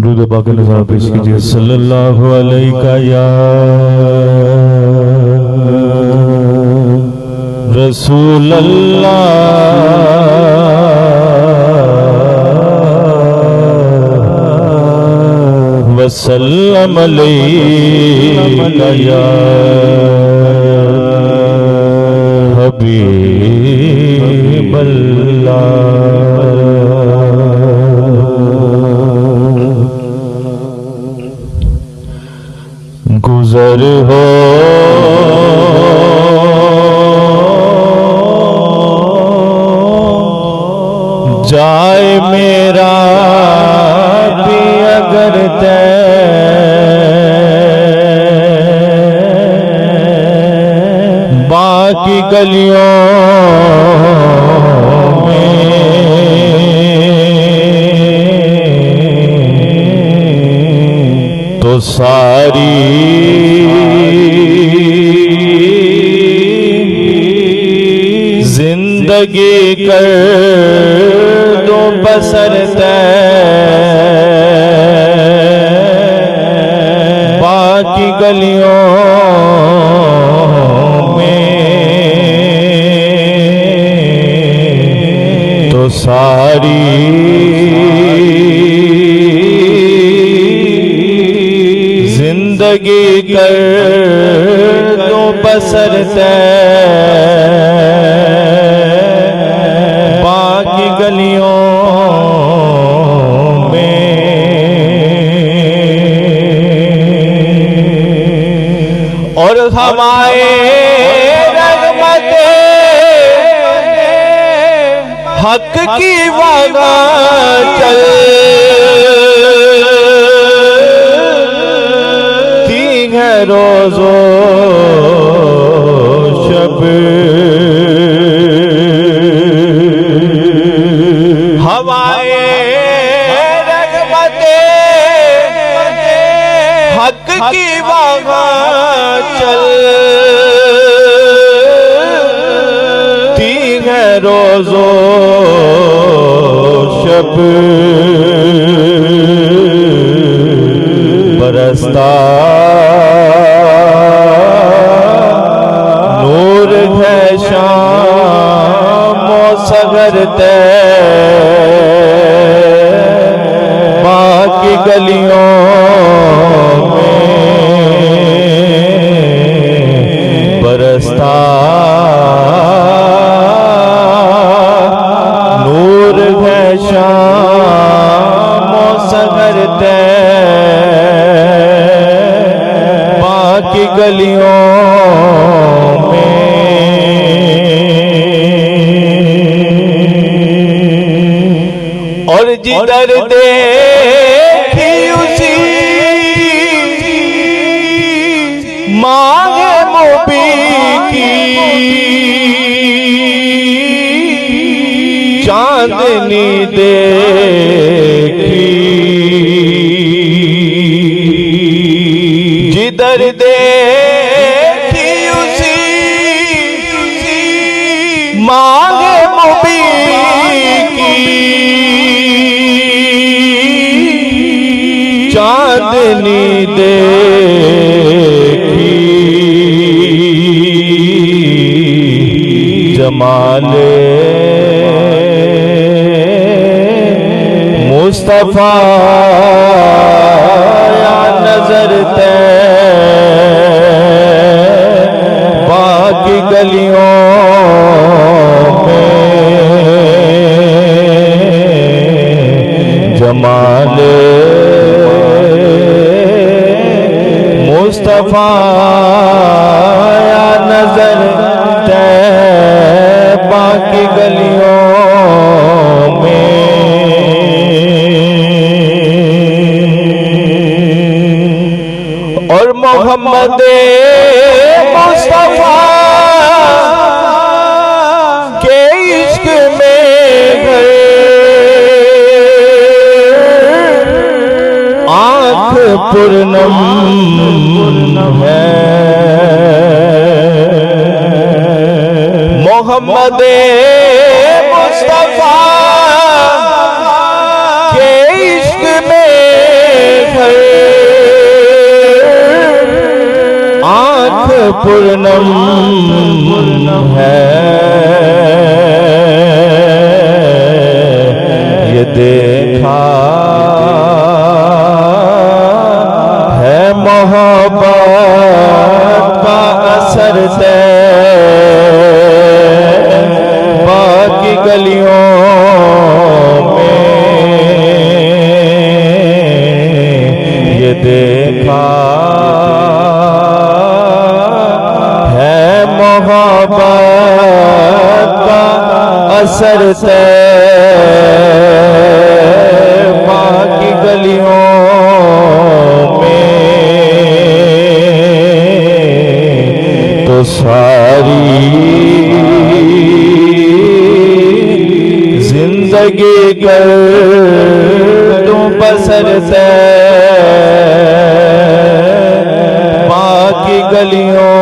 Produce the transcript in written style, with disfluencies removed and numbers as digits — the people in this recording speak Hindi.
दुरूद पाक नज़ारा पेश कीजिए सल्लल्लाहु अलैका या रसूल अल्लाह वसल्लम अलैका या हबीब गुज़र हो जाए मेरा भी अगर तय बाकी गलियों में तो सारी जिंदगी कर दो बसर बाकी गलियों में तो सारी जिंदगी कर दो बसर बाकी गलियों में और हमारे रहमते हक की वागा चल रोज़ो शब हवाए रहमते हक की वागा चलती है रोज़ो शब बरसता नूर है शाम सगर बाकी गलियों में बरसता नूर है शाम सगर बाकी गलियों में और जिधर देखी उसी मांगे मोबी की चांदनी देखी जिधर देखी उसी मांगे मुबी की चांदनी देखी जमाले मुस्तफा नजर बाकी गलियों में जमाले मुस्तफा नजर बाकी गलियों में और मोहम्मद मुस्तफा के इश्क में गए आँख पूर्णम है मोहम्मद मुस्तफा पूर्णम है, ये देखा है मोहब्बत का असर से बाकी गलियों में, ये देखा है मोहब्बत का असर से बाकी गलियों में। तो सारी जिंदगी कर तू बसर से बाकी गलियों